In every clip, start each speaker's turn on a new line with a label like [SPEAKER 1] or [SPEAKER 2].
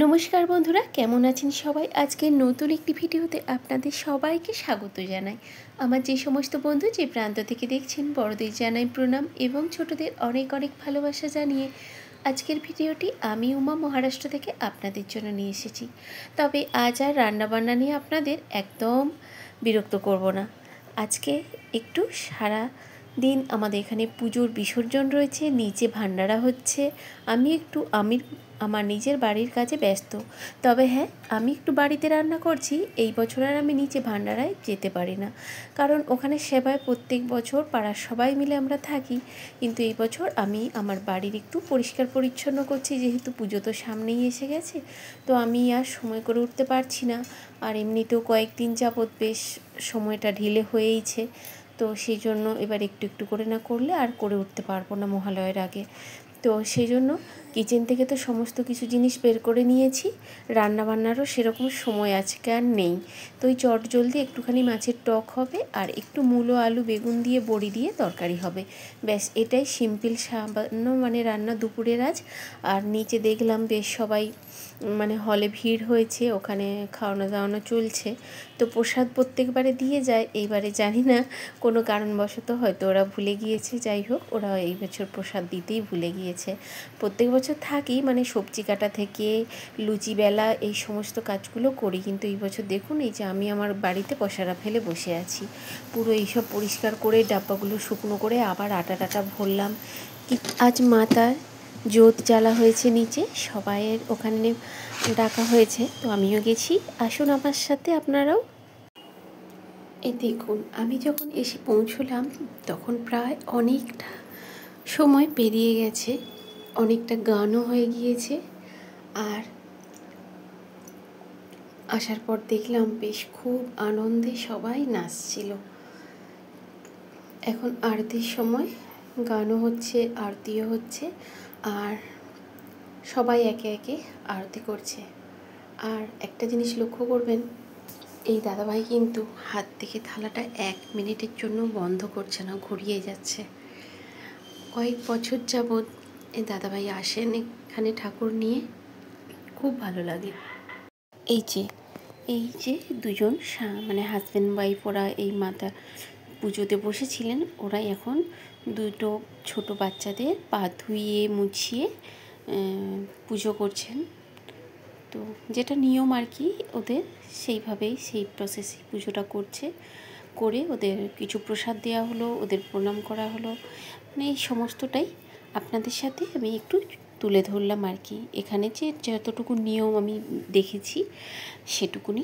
[SPEAKER 1] নমস্কার বন্ধুরা, কেমন আছেন সবাই? আজকের নতুন একটি ভিডিওতে আপনাদের সবাইকে স্বাগত জানাই। আমার যে সমস্ত বন্ধু যে প্রান্ত থেকে দেখছেন, বড়দের জানাই প্রণাম এবং ছোটদের অনেক অনেক ভালোবাসা জানিয়ে আজকের ভিডিওটি আমি উমা মহারাষ্ট্র থেকে আপনাদের জন্য নিয়ে এসেছি। তবে আজ আর রান্নাবান্না নিয়ে আপনাদের একদম বিরক্ত করব না। আজকে একটু সারা দিন আমাদের এখানে পুজোর বিসর্জন রয়েছে, নিচে ভান্ডারা হচ্ছে। আমি একটু আমার নিজের বাড়ির কাজে ব্যস্ত। তবে হ্যাঁ, আমি একটু বাড়িতে রান্না করছি। এই বছর আর আমি নিচে ভান্ডারায় যেতে পারি না, কারণ ওখানে সেবায় প্রত্যেক বছর পাড়ার সবাই মিলে আমরা থাকি। কিন্তু এই বছর আমি আমার বাড়ির একটু পরিষ্কার পরিচ্ছন্ন করছি, যেহেতু পুজো তো সামনেই এসে গেছে। তো আমি আর সময় করে উঠতে পারছি না, আর এমনিতেও কয়েকদিন যাবৎ বেশ সময়টা ঢিলে হয়েইছে। তো সেই জন্য এবার একটু একটু করে না করলে আর করে উঠতে পারবো না মহালয়ের আগে। তো সেই জন্য কিচেন থেকে তো সমস্ত কিছু জিনিস বের করে নিয়েছি। রান্নাবান্নারও সেরকম সময় আজকে আর নেই। তো ওই চটজলদি একটুখানি মাছের টক হবে, আর একটু মূলো আলু বেগুন দিয়ে বড়ি দিয়ে তরকারি হবে। ব্যাস, এটাই সিম্পল সামান্য রান্না দুপুরের আজ। আর নিচে দেখলাম বেশ সবাই হলে ভিড় হয়েছে, ওখানে খাওয়ানো দাওয়ানো চলছে। তো প্রসাদ প্রত্যেকবারে দিয়ে যায়, এইবারে জানি না কোনো কারণবশত হয়তো ওরা ভুলে গিয়েছে। যাই হোক, ওরা এই বছর প্রসাদ দিতেই ভুলে গিয়েছে। প্রত্যেক বছর থাকি, সবজি কাটা থেকে লুচি বেলা এই সমস্ত কাজগুলো করি, কিন্তু এই বছর দেখুন, এই যে আমি আমার বাড়িতে পসারা ফেলে বসে আছি। পুরো এইসব পরিষ্কার করে ডাব্বাগুলো শুকনো করে আবার আটা টাটা ভরলাম। আজ মাতার জোত জ্বালা হয়েছে নিচে, সবাইয়ের ওখানে ডাকা হয়েছে, তো আমিও গেছি। আসুন আমার সাথে আপনারাও। এই দেখুন, আমি যখন এসে পৌঁছলাম তখন প্রায় অনেকটা সময় পেরিয়ে গেছে, অনেকটা গানও হয়ে গিয়েছে। আর আসার পর দেখলাম বেশ খুব আনন্দে সবাই নাচছিল। এখন আরতির সময়, গানও হচ্ছে, আরতিও হচ্ছে, আর সবাই একে একে আরতি করছে। আর একটা জিনিস লক্ষ্য করবেন, এই দাদাভাই কিন্তু হাত থেকে থালাটা 1 মিনিটের জন্য বন্ধ করছে না, ঘুরিয়ে যাচ্ছে। কয়েক বছর যাবৎ এই দাদাভাই আসেন এখানে ঠাকুর নিয়ে, খুব ভালো লাগে। এই যে দুজন হাজব্যান্ড ওয়াইফ, ওরা এই মাতা পুজোতে বসেছিলেন। ওরাই এখন দুটো ছোট বাচ্চাদের পা ধুইয়ে মুছিয়ে পুজো করছেন। তো যেটা নিয়ম আর কি ওদের, সেইভাবেই সেই প্রসেসে পুজোটা করছে। করে ওদের কিছু প্রসাদ দেওয়া হলো, ওদের প্রণাম করা হলো। এই সমস্তটাই আপনাদের সাথে আমি একটু তুলে ধরলাম আর কি। এখানে যে যতটুকু নিয়ম আমি দেখেছি সেটুকুনি।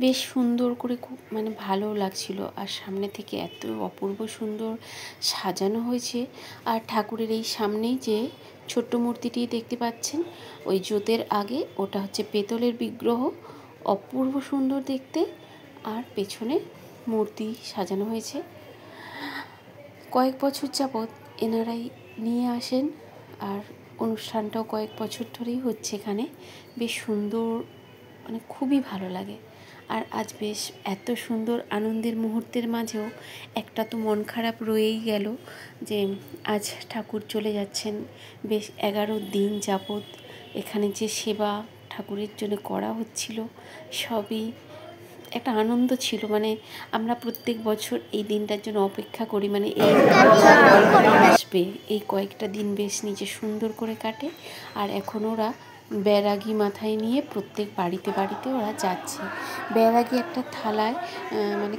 [SPEAKER 1] বেশ সুন্দর করে, খুব ভালো লাগছিল। আর সামনে থেকে এত অপূর্ব সুন্দর সাজানো হয়েছে। আর ঠাকুরের এই সামনেই যে ছোট্ট মূর্তিটি দেখতে পাচ্ছেন, ওই জোতের আগে, ওটা হচ্ছে পেতলের বিগ্রহ, অপূর্ব সুন্দর দেখতে। আর পেছনে মূর্তি সাজানো হয়েছে। কয়েক বছর যাবৎ এনারাই নিয়ে আসেন, আর অনুষ্ঠানটাও কয়েক বছর ধরেই হচ্ছে এখানে। বেশ সুন্দর, খুবই ভালো লাগে। আর আজ বেশ এত সুন্দর আনন্দের মুহূর্তের মাঝেও একটা তো মন খারাপ রয়েই গেল, যে আজ ঠাকুর চলে যাচ্ছেন। বেশ 11 দিন যাবৎ এখানে যে সেবা ঠাকুরের জন্য করা হচ্ছিল, সবই একটা আনন্দ ছিল। আমরা প্রত্যেক বছর এই দিনটার জন্য অপেক্ষা করি, এই আসবে। এই কয়েকটা দিন বেশ নিজে সুন্দর করে কাটে। আর এখন ওরা ব্যারাগী মাথায় নিয়ে প্রত্যেক বাড়িতে বাড়িতে ওরা যাচ্ছে। ব্যারাগী একটা থালায়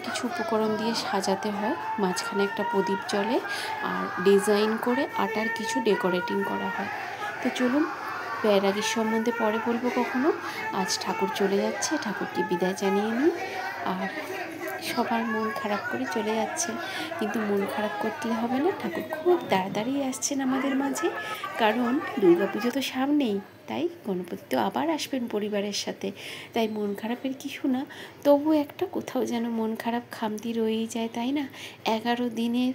[SPEAKER 1] কিছু উপকরণ দিয়ে সাজাতে হয়, মাঝখানে একটা প্রদীপ জ্বলে, আর ডিজাইন করে আটার কিছু ডেকোরেটিং করা হয়। তো চলুন, ব্যারাগীর সম্বন্ধে পরে বলবো কখনো। আজ ঠাকুর চলে যাচ্ছে, ঠাকুরকে বিদায় জানিয়ে নিই। আর সবার মন খারাপ করে চলে যাচ্ছে, কিন্তু মন খারাপ করতে হবে না। ঠাকুর খুব তাড়াতাড়ি আসছেন আমাদের মাঝে, কারণ দুর্গাপুজো তো সামনেই। তাই গণপতি তো আবার আসবেন পরিবারের সাথে, তাই মন খারাপের কিছু না। তবু একটা কোথাও যেন মন খারাপ খামতি রয়েই যায়, তাই না? 11 দিনের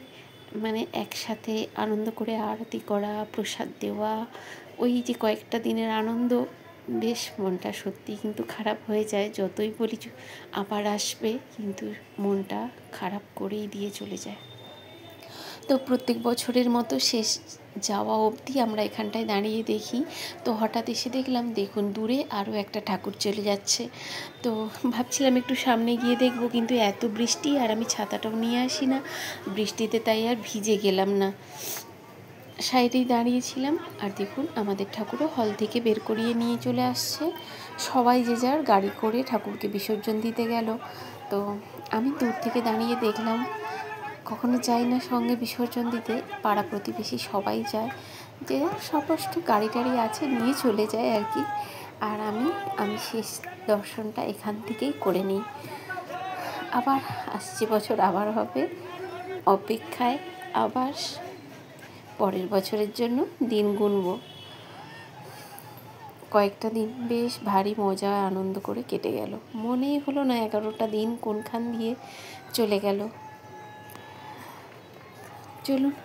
[SPEAKER 1] একসাথে আনন্দ করে আরতি করা, প্রসাদ দেওয়া, ওই যে কয়েকটা দিনের আনন্দ, বেশ মনটা সত্যি কিন্তু খারাপ হয়ে যায়। যতই বলি আবার আসবে, কিন্তু মনটা খারাপ করেই দিয়ে চলে যায়। তো প্রত্যেক বছরের মতো শেষ যাওয়া অবধি আমরা এখানটায় দাঁড়িয়ে দেখি। তো হঠাৎ এসে দেখলাম, দেখুন দূরে আরও একটা ঠাকুর চলে যাচ্ছে। তো ভাবছিলাম একটু সামনে গিয়ে দেখব, কিন্তু এত বৃষ্টি, আর আমি ছাতাটাও নিয়ে আসি না বৃষ্টিতে, তাই আর ভিজে গেলাম না, সাইডেই দাঁড়িয়েছিলাম। আর দেখুন আমাদের ঠাকুরও হল থেকে বের করিয়ে নিয়ে চলে আসছে। সবাই যে যার গাড়ি করে ঠাকুরকে বিসর্জন দিতে গেল। তো আমি দূর থেকে দাঁড়িয়ে দেখলাম, কখনো যাই না সঙ্গে বিসর্জন দিতে, পাড়া প্রতিবেশী সবাই যায়, যে সমস্ত গাড়ি টাড়ি আছে নিয়ে চলে যায় আর কি। আর আমি শেষ দর্শনটা এখান থেকেই করে নিই। আবার আসছে বছর আবার হবে, অপেক্ষায় আবার পরের বছরের জন্য দিন গুনব। কয়েকটা দিন বেশ ভারী মজা আনন্দ করে কেটে গেল, মনেই হলো না 11টা দিন কোনখান দিয়ে চলে গেল। চলুন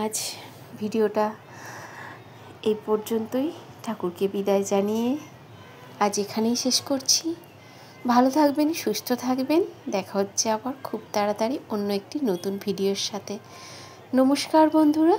[SPEAKER 1] আজ ভিডিওটা এই পর্যন্তই, ঠাকুরকে বিদায় জানিয়ে আজ এখানেই শেষ করছি। ভালো থাকবেন, সুস্থ থাকবেন, দেখা হচ্ছে আবার খুব তাড়াতাড়ি অন্য একটি নতুন ভিডিওর সাথে। নমস্কার বন্ধুরা।